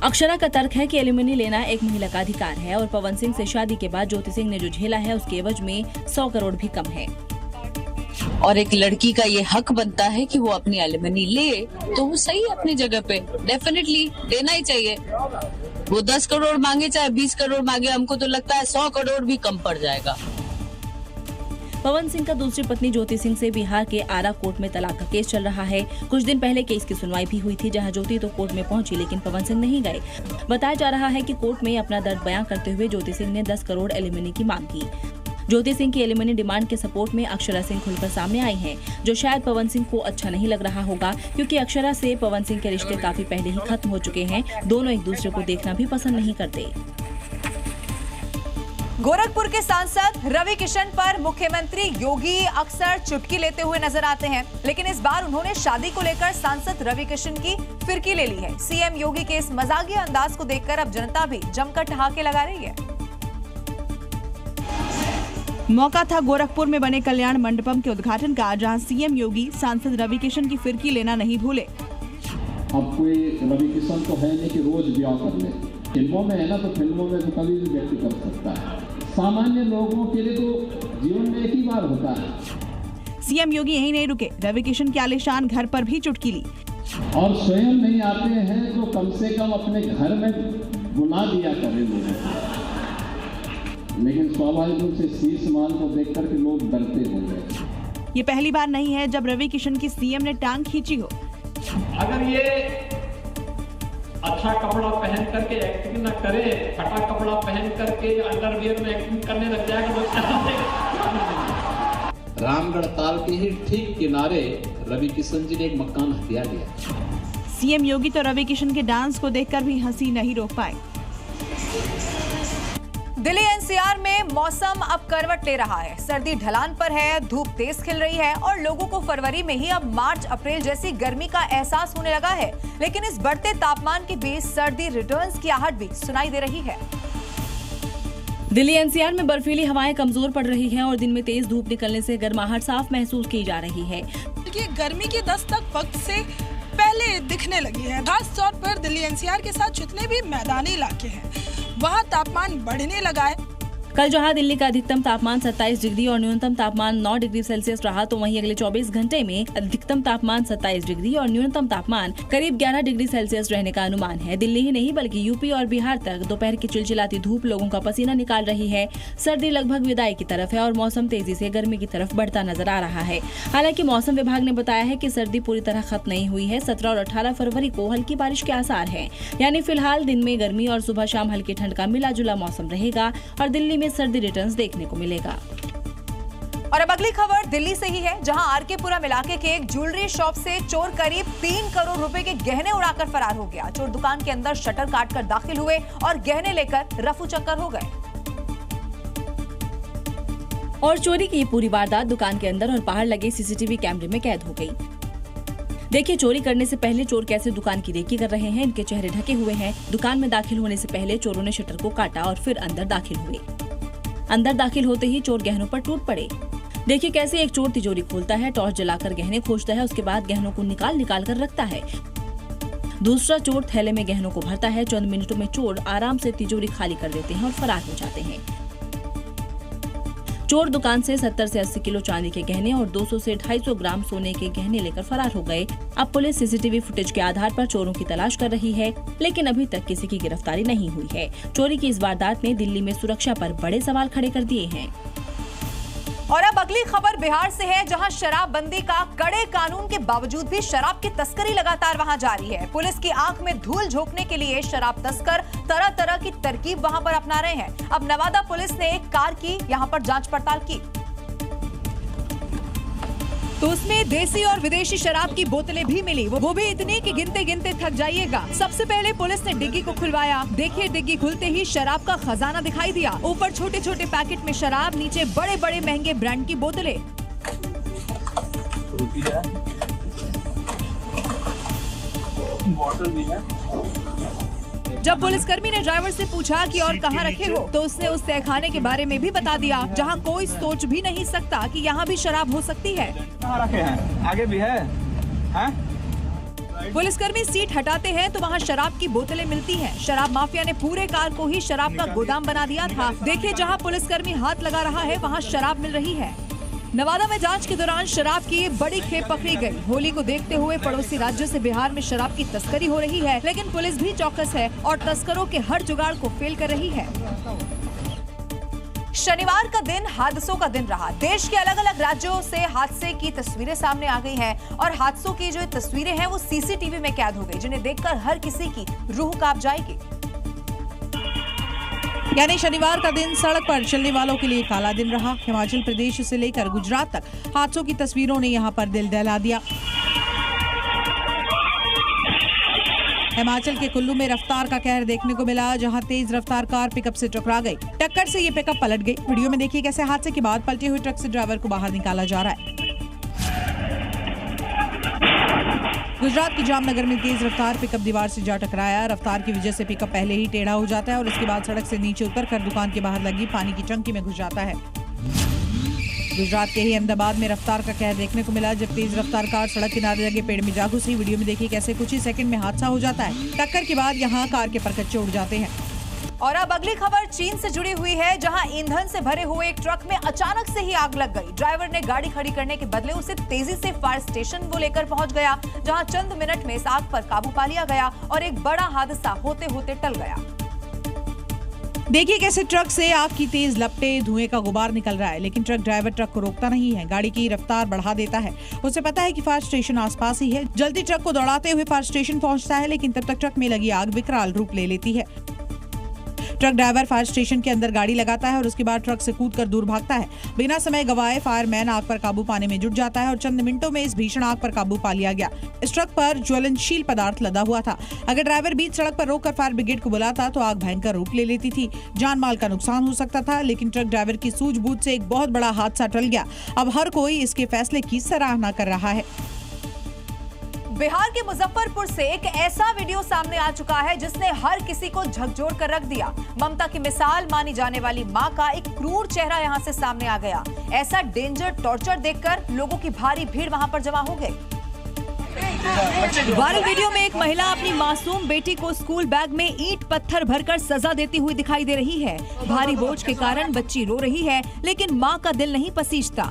अक्षरा का तर्क है कि एलुमनी लेना एक महिला का अधिकार है और पवन सिंह से शादी के बाद ज्योति सिंह ने जो झेला है उसके एवज में 100 करोड़ भी कम है। और एक लड़की का ये हक बनता है कि वो अपनी एलिमनी ले, तो वो सही है अपनी जगह पे, डेफिनेटली देना ही चाहिए। वो 10 करोड़ मांगे चाहे 20 करोड़ मांगे, हमको तो लगता है 100 करोड़ भी कम पड़ जाएगा। पवन सिंह का दूसरी पत्नी ज्योति सिंह से बिहार के आरा कोर्ट में तलाक का केस चल रहा है। कुछ दिन पहले केस की सुनवाई भी हुई थी, जहां ज्योति तो कोर्ट में पहुंची लेकिन पवन सिंह नहीं गए। बताया जा रहा है कि कोर्ट में अपना दर्द बयां करते हुए ज्योति सिंह ने 10 करोड़ एलिमनी की मांग की। ज्योति सिंह की एलिमनी डिमांड के सपोर्ट में अक्षरा सिंह खुलकर सामने आई हैं, जो शायद पवन सिंह को अच्छा नहीं लग रहा होगा, क्योंकि अक्षरा से पवन सिंह के रिश्ते काफी पहले ही खत्म हो चुके हैं। दोनों एक दूसरे को देखना भी पसंद नहीं करते। गोरखपुर के सांसद रवि किशन पर मुख्यमंत्री योगी अक्सर चुटकी लेते हुए नजर आते हैं, लेकिन इस बार उन्होंने शादी को लेकर सांसद रवि किशन की फिरकी ले ली है। सीएम योगी के इस मजाकिया अंदाज को देखकर अब जनता भी जमकर ठहाके लगा रही है। मौका था गोरखपुर में बने कल्याण मंडपम के उद्घाटन का, जहां सीएम योगी सांसद रवि किशन की फिरकी लेना नहीं भूले। अब कोई रवि किशन तो है नहीं कि रोज ब्याह कर ले, फिल्मों में है ना, तो फिल्मों में तो कभी भी व्यक्ति कर सकता है। सामान्य लोगों के लिए तो जीवन में एक ही बार होता है। सीएम योगी यही नहीं रुके, रवि किशन के आलीशान घर पर भी चुटकी ली। और स्वयं नहीं आते हैं तो कम से कम अपने घर में बुला दिया करें लोगों को। लेकिन स्वाभाविक रूप से शीश माल को देख करके लोग डरते होंगे। ये पहली बार नहीं है जब रवि किशन की सीएम ने टांग खींची हो। अगर ये अच्छा कपड़ा पहन करके एक्टिंग न करे, फटा कपड़ा पहन करके अंडरवियर में एक्टिंग करने लग जाएगा तो क्या? रामगढ़ ताल के ही ठीक किनारे रवि किशन जी ने एक मकान हथिया लिया। सीएम योगी तो रवि किशन के डांस को देखकर भी हंसी नहीं रोक पाए। दिल्ली एनसीआर में मौसम अब करवट ले रहा है। सर्दी ढलान पर है, धूप तेज खिल रही है और लोगों को फरवरी में ही अब मार्च अप्रैल जैसी गर्मी का एहसास होने लगा है। लेकिन इस बढ़ते तापमान के बीच सर्दी रिटर्न्स की आहट भी सुनाई दे रही है। दिल्ली एनसीआर में बर्फीली हवाएं कमजोर पड़ रही हैं और दिन में तेज धूप निकलने से गर्माहट साफ महसूस की जा रही है। गर्मी की दस्तक वक्त से पहले दिखने लगी है। खास तौर पर दिल्ली एनसीआर के साथ जितने भी मैदानी इलाके हैं वहाँ तापमान बढ़ने लगा है। कल जहां दिल्ली का अधिकतम तापमान 27 डिग्री और न्यूनतम तापमान 9 डिग्री सेल्सियस रहा, तो वहीं अगले 24 घंटे में अधिकतम तापमान 27 डिग्री और न्यूनतम तापमान करीब 11 डिग्री सेल्सियस रहने का अनुमान है। दिल्ली ही नहीं बल्कि यूपी और बिहार तक दोपहर की चिलचिलाती धूप लोगों का पसीना निकाल रही है। सर्दी लगभग विदाई की तरफ है और मौसम तेजी से गर्मी की तरफ बढ़ता नजर आ रहा है। हालांकि मौसम विभाग ने बताया है कि सर्दी पूरी तरह खत्म नहीं हुई है। 17 और 18 फरवरी को हल्की बारिश के आसार है, यानी फिलहाल दिन में गर्मी और सुबह शाम हल्की ठंड का मिला जुला मौसम रहेगा और दिल्ली में सर्दी रिटर्न्स देखने को मिलेगा। और अब अगली खबर दिल्ली से ही है, जहां आरकेपुरम इलाके के एक ज्वेलरी शॉप से चोर करीब 3 करोड़ रुपए के गहने उड़ाकर फरार हो गया। चोर दुकान के अंदर शटर काटकर दाखिल हुए और गहने लेकर रफू चक्कर हो गए। और चोरी की ये पूरी वारदात दुकान के अंदर और बाहर लगे सीसीटीवी कैमरे में कैद हो गई। देखिए, चोरी करने से पहले चोर कैसे दुकान की रेकी कर रहे हैं। इनके चेहरे ढके हुए हैं। दुकान में दाखिल होने से पहले चोरों ने शटर को काटा और फिर अंदर दाखिल हुए। अंदर दाखिल होते ही चोर गहनों पर टूट पड़े। देखिए कैसे एक चोर तिजोरी खोलता है, टॉर्च जलाकर गहने खोजता है, उसके बाद गहनों को निकाल कर रखता है। दूसरा चोर थैले में गहनों को भरता है। चंद मिनटों में चोर आराम से तिजोरी खाली कर देते हैं और फरार हो जाते हैं। चोर दुकान से 70 से 80 किलो चांदी के गहने और 200 से 250 ग्राम सोने के गहने लेकर फरार हो गए। अब पुलिस सीसीटीवी फुटेज के आधार पर चोरों की तलाश कर रही है, लेकिन अभी तक किसी की गिरफ्तारी नहीं हुई है। चोरी की इस वारदात ने दिल्ली में सुरक्षा पर बड़े सवाल खड़े कर दिए हैं। और अब अगली खबर बिहार से है, जहां शराबबंदी का कड़े कानून के बावजूद भी शराब की तस्करी लगातार वहां जारी है। पुलिस की आंख में धूल झोंकने के लिए शराब तस्कर तरह तरह की तरकीब वहां पर अपना रहे हैं। अब नवादा पुलिस ने एक कार की यहां पर जांच पड़ताल की, तो उसमें देसी और विदेशी शराब की बोतलें भी मिली, वो भी इतनी कि गिनते गिनते थक जाइएगा। सबसे पहले पुलिस ने डिग्गी को खुलवाया। देखिए, डिग्गी खुलते ही शराब का खजाना दिखाई दिया। ऊपर छोटे छोटे पैकेट में शराब, नीचे बड़े बड़े महंगे ब्रांड की बोतलें। बॉटल भी है। जब पुलिसकर्मी ने ड्राइवर से पूछा कि और कहाँ रखे हो, तो उसने उस तहखाने के बारे में भी बता दिया, जहाँ कोई सोच भी नहीं सकता कि यहाँ भी शराब हो सकती है। कहाँ रखे हैं? आगे भी है? पुलिसकर्मी सीट हटाते हैं तो वहाँ शराब की बोतलें मिलती हैं। शराब माफिया ने पूरे कार को ही शराब का गोदाम बना दिया था। देखिए, जहाँ पुलिसकर्मी हाथ लगा रहा है वहाँ शराब मिल रही है। नवादा में जांच के दौरान शराब की बड़ी खेप पकड़ी गई। होली को देखते हुए पड़ोसी राज्य से बिहार में शराब की तस्करी हो रही है, लेकिन पुलिस भी चौकस है और तस्करों के हर जुगाड़ को फेल कर रही है। शनिवार का दिन हादसों का दिन रहा। देश के अलग अलग राज्यों से हादसे की तस्वीरें सामने आ गई हैं और हादसों की जो तस्वीरें हैं वो सीसीटीवी में कैद हो गई, जिन्हें देखकर हर किसी की रूह कांप जाएगी। यानी शनिवार का दिन सड़क पर चलने वालों के लिए काला दिन रहा। हिमाचल प्रदेश से लेकर गुजरात तक हादसों की तस्वीरों ने यहां पर दिल दहला दिया। हिमाचल के कुल्लू में रफ्तार का कहर देखने को मिला, जहां तेज रफ्तार कार पिकअप से टकरा गई। टक्कर से ये पिकअप पलट गई। वीडियो में देखिए कैसे हादसे के बाद पलटी हुई ट्रक से ड्राइवर को बाहर निकाला जा रहा है। गुजरात के जामनगर में तेज रफ्तार पिकअप दीवार से जा टकराया। रफ्तार की वजह से पिकअप पहले ही टेढ़ा हो जाता है और उसके बाद सड़क से नीचे उतरकर दुकान के बाहर लगी पानी की टंकी में घुस जाता है। गुजरात के ही अहमदाबाद में रफ्तार का कहर देखने को मिला, जब तेज रफ्तार कार सड़क किनारे लगे पेड़ में जा घुसी। वीडियो में देखिए कैसे कुछ ही सेकंड में हादसा हो जाता है। टक्कर के बाद यहां कार के परकच्चे उड़ जाते हैं। और अब अगली खबर चीन से जुड़ी हुई है, जहां ईंधन से भरे हुए एक ट्रक में अचानक से ही आग लग गई। ड्राइवर ने गाड़ी खड़ी करने के बदले उसे तेजी से फायर स्टेशन वो लेकर पहुंच गया, जहां चंद मिनट में इस आग पर काबू पा लिया गया और एक बड़ा हादसा होते होते टल गया। देखिए कैसे ट्रक से आग की तेज लपटें, धुएं का गुबार निकल रहा है, लेकिन ट्रक ड्राइवर ट्रक को रोकता नहीं है। गाड़ी की रफ्तार बढ़ा देता है। उसे पता है कि फायर स्टेशन आसपास ही है। जल्दी ट्रक को दौड़ाते हुए फायर स्टेशन पहुंचता है, लेकिन तब तक ट्रक में लगी आग विकराल रूप ले लेती है। ट्रक ड्राइवर फायर स्टेशन के अंदर गाड़ी लगाता है और उसके बाद ट्रक से कूदकर दूर भागता है। बिना समय गवाए फायरमैन आग पर काबू पाने में जुट जाता है और चंद मिनटों में इस भीषण आग पर काबू पा लिया गया। इस ट्रक पर ज्वलनशील पदार्थ लदा हुआ था। अगर ड्राइवर बीच सड़क पर रोककर फायर ब्रिगेड को बुलाता तो आग भयंकर रूप ले लेती थी। जान माल का नुकसान हो सकता था, लेकिन ट्रक ड्राइवर की सूझबूझ से एक बहुत बड़ा हादसा टल गया। अब हर कोई इसके फैसले की सराहना कर रहा है। बिहार के मुजफ्फरपुर से एक ऐसा वीडियो सामने आ चुका है जिसने हर किसी को झकझोर कर रख दिया। ममता की मिसाल मानी जाने वाली मां का एक क्रूर चेहरा यहां से सामने आ गया। ऐसा डेंजर टॉर्चर देखकर लोगों की भारी भीड़ वहां पर जमा हो गई। वायरल वीडियो में एक महिला अपनी मासूम बेटी को स्कूल बैग में ईंट पत्थर भरकर सजा देती हुई दिखाई दे रही है। भारी बोझ के कारण बच्ची रो रही है, लेकिन मां का दिल नहीं पसीजता।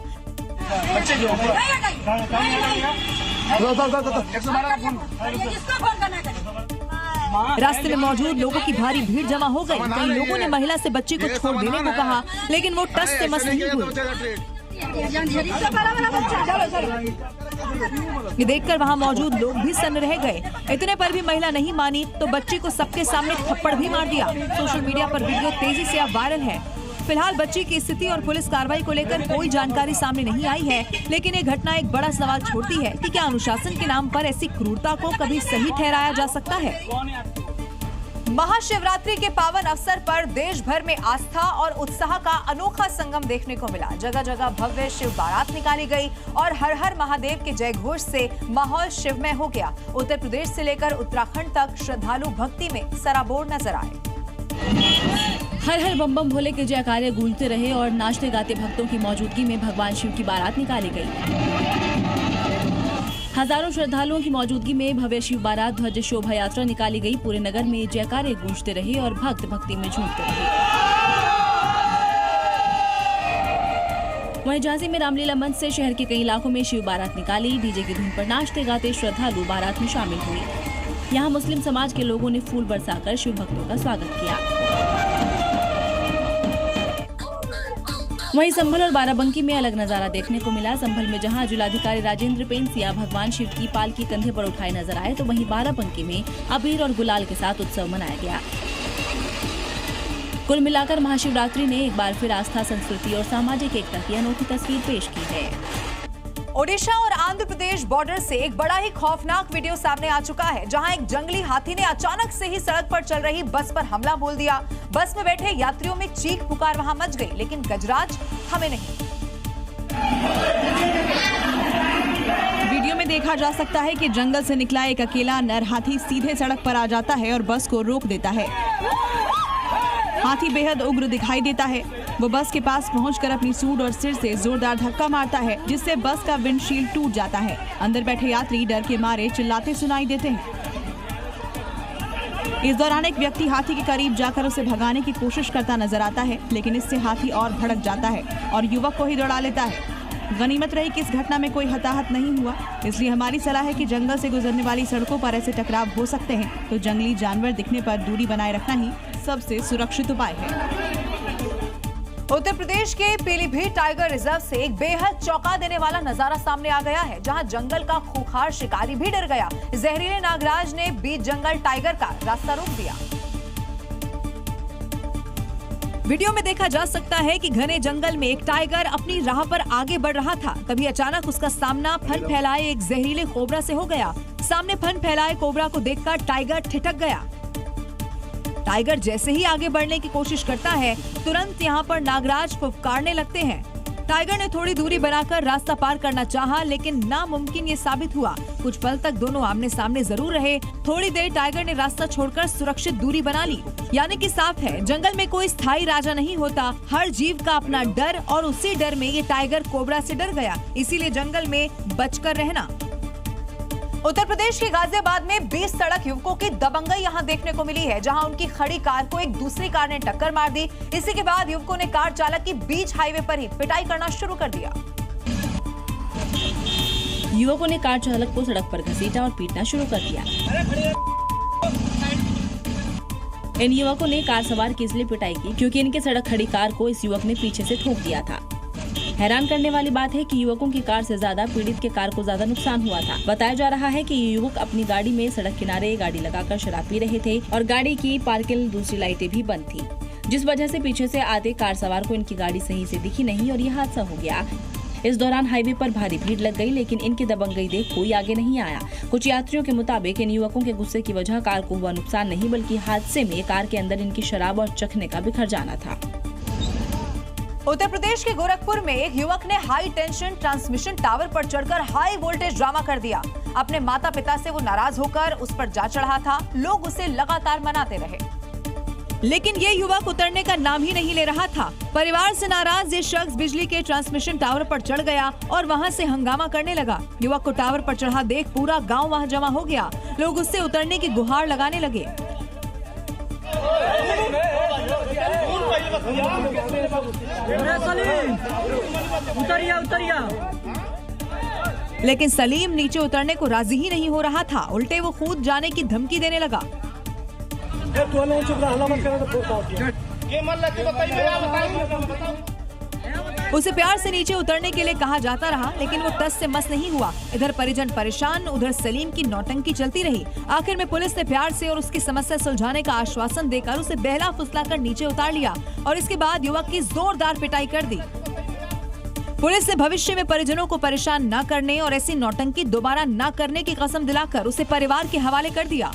रास्ते में मौजूद लोगों की भारी भीड़ जमा हो गई। कई लोगों ने महिला से बच्ची को छोड़ देने को कहा, लेकिन वो टस से मस नहीं हुई। ये देखकर वहां मौजूद लोग भी सन्न रह गए। इतने पर भी महिला नहीं मानी तो बच्ची को सबके सामने थप्पड़ भी मार दिया। सोशल मीडिया पर वीडियो तेजी से अब वायरल है। फिलहाल बच्ची की स्थिति और पुलिस कार्रवाई को लेकर कोई जानकारी सामने नहीं आई है, लेकिन ये घटना एक बड़ा सवाल छोड़ती है कि क्या अनुशासन के नाम पर ऐसी क्रूरता को कभी सही ठहराया जा सकता है। महाशिवरात्रि के पावन अवसर पर देश भर में आस्था और उत्साह का अनोखा संगम देखने को मिला। जगह जगह भव्य शिव बारात निकाली गई और हर हर महादेव के जयघोष से माहौल शिवमय हो गया। उत्तर प्रदेश से लेकर उत्तराखंड तक श्रद्धालु भक्ति में सराबोर नजर आए। हर हर बम बम भोले के जयकारे गूंजते रहे और नाचते गाते भक्तों की मौजूदगी में भगवान शिव की बारात निकाली गई। हजारों श्रद्धालुओं की मौजूदगी में भव्य शिव बारात ध्वज शोभा यात्रा निकाली गई। पूरे नगर में जयकारे गूंजते रहे और भक्त भक्ति में झूमते रहे। वहीं झांसी में रामलीला मंच से शहर के कई इलाकों में शिव बारात निकाली। डीजे की धुन पर नाचते गाते श्रद्धालु बारात में शामिल हुए। यहाँ मुस्लिम समाज के लोगों ने फूल बरसाकर शिव भक्तों का स्वागत किया। वहीं संभल और बाराबंकी में अलग नजारा देखने को मिला। संभल में जहां जिलाधिकारी राजेंद्र पेंसिया भगवान शिव की पालकी कंधे पर उठाए नजर आए, तो वहीं बाराबंकी में अबीर और गुलाल के साथ उत्सव मनाया गया। कुल मिलाकर महाशिवरात्रि ने एक बार फिर आस्था, संस्कृति और सामाजिक एकता की अनोखी तस्वीर पेश की है। ओडिशा और आंध्र प्रदेश बॉर्डर से एक बड़ा ही खौफनाक वीडियो सामने आ चुका है, जहां एक जंगली हाथी ने अचानक से ही सड़क पर चल रही बस पर हमला बोल दिया। बस में बैठे यात्रियों में चीख पुकार वहां मच गई, लेकिन गजराज हमें नहीं। वीडियो में देखा जा सकता है कि जंगल से निकला एक अकेला नर हाथी सीधे सड़क पर आ जाता है और बस को रोक देता है। हाथी बेहद उग्र दिखाई देता है। वो बस के पास पहुंचकर अपनी सूंड और सिर से जोरदार धक्का मारता है, जिससे बस का विंडशील्ड टूट जाता है। अंदर बैठे यात्री डर के मारे चिल्लाते सुनाई देते हैं। इस दौरान एक व्यक्ति हाथी के करीब जाकर उसे भगाने की कोशिश करता नजर आता है, लेकिन इससे हाथी और भड़क जाता है और युवक को ही दौड़ा लेता है। गनीमत रही कि इस घटना में कोई हताहत नहीं हुआ, इसलिए हमारी सलाह है कि जंगल से गुजरने वाली सड़कों पर ऐसे टकराव हो सकते हैं, तो जंगली जानवर दिखने पर दूरी बनाए रखना ही सबसे सुरक्षित उपाय है। उत्तर प्रदेश के पीलीभीत टाइगर रिजर्व से एक बेहद चौंका देने वाला नजारा सामने आ गया है, जहां जंगल का खूंखार शिकारी भी डर गया। जहरीले नागराज ने बीच जंगल टाइगर का रास्ता रोक दिया। वीडियो में देखा जा सकता है कि घने जंगल में एक टाइगर अपनी राह पर आगे बढ़ रहा था। तभी अचानक उसका सामना फन फैलाए एक जहरीले कोबरा से हो गया। सामने फन फैलाए कोबरा को देखकर टाइगर ठिठक गया। टाइगर जैसे ही आगे बढ़ने की कोशिश करता है, तुरंत यहाँ पर नागराज फुफकारने लगते हैं। टाइगर ने थोड़ी दूरी बनाकर रास्ता पार करना चाहा, लेकिन नामुमकिन ये साबित हुआ। कुछ पल तक दोनों आमने सामने जरूर रहे। थोड़ी देर टाइगर ने रास्ता छोड़कर सुरक्षित दूरी बना ली। यानी कि साफ है, जंगल में कोई स्थायी राजा नहीं होता। हर जीव का अपना डर, और उसी डर में ये टाइगर कोबरा से डर गया। इसीलिए जंगल में बचकर रहना। उत्तर प्रदेश के गाजियाबाद में 20 सड़क युवकों की दबंगई यहां देखने को मिली है, जहां उनकी खड़ी कार को एक दूसरी कार ने टक्कर मार दी। इसी के बाद युवकों ने कार चालक की बीच हाईवे पर ही पिटाई करना शुरू कर दिया। युवकों ने कार चालक को सड़क पर घसीटा और पीटना शुरू कर दिया। इन युवकों ने कार सवार की इसलिए पिटाई की क्योंकि इनके सड़क खड़ी कार को इस युवक ने पीछे से ठोक दिया था। हैरान करने वाली बात है कि युवकों की कार से ज्यादा पीड़ित के कार को ज्यादा नुकसान हुआ था। बताया जा रहा है कि ये युवक अपनी गाड़ी में सड़क किनारे गाड़ी लगाकर शराब पी रहे थे और गाड़ी की पार्किंग दूसरी लाइटें भी बंद थी, जिस वजह से पीछे से आते कार सवार को इनकी गाड़ी सही से दिखी नहीं और ये हादसा हो गया। इस दौरान हाईवे पर भारी भीड़ लग गई, लेकिन इनकी दबंगई देख कोई आगे नहीं आया। कुछ यात्रियों के मुताबिक इन युवकों के गुस्से की वजह कार को हुआ नुकसान नहीं, बल्कि हादसे में कार के अंदर इनकी शराब और चखने का बिखर जाना था। उत्तर प्रदेश के गोरखपुर में एक युवक ने हाई टेंशन ट्रांसमिशन टावर पर चढ़कर हाई वोल्टेज ड्रामा कर दिया। अपने माता पिता से वो नाराज होकर उस पर जा चढ़ा था। लोग उसे लगातार मनाते रहे, लेकिन ये युवक उतरने का नाम ही नहीं ले रहा था। परिवार से नाराज ये शख्स बिजली के ट्रांसमिशन टावर पर चढ़ गया और वहां से हंगामा करने लगा। युवक को टावर पर चढ़ा देख पूरा गांव वहां जमा हो गया। लोग उससे उतरने की गुहार लगाने लगे। लेकिन सलीम नीचे उतरने को राजी ही नहीं हो रहा था। उल्टे वो कूद जाने की धमकी देने लगा। उसे प्यार से नीचे उतरने के लिए कहा जाता रहा, लेकिन वो टस से मस नहीं हुआ। इधर परिजन परेशान, उधर सलीम की नौटंकी चलती रही। आखिर में पुलिस ने प्यार से और उसकी समस्या सुलझाने का आश्वासन देकर उसे बहला फुसलाकर नीचे उतार लिया और इसके बाद युवक की जोरदार पिटाई कर दी। पुलिस ने भविष्य में परिजनों को परेशान न करने और ऐसी नौटंकी दोबारा न करने की कसम दिलाकर उसे परिवार के हवाले कर दिया।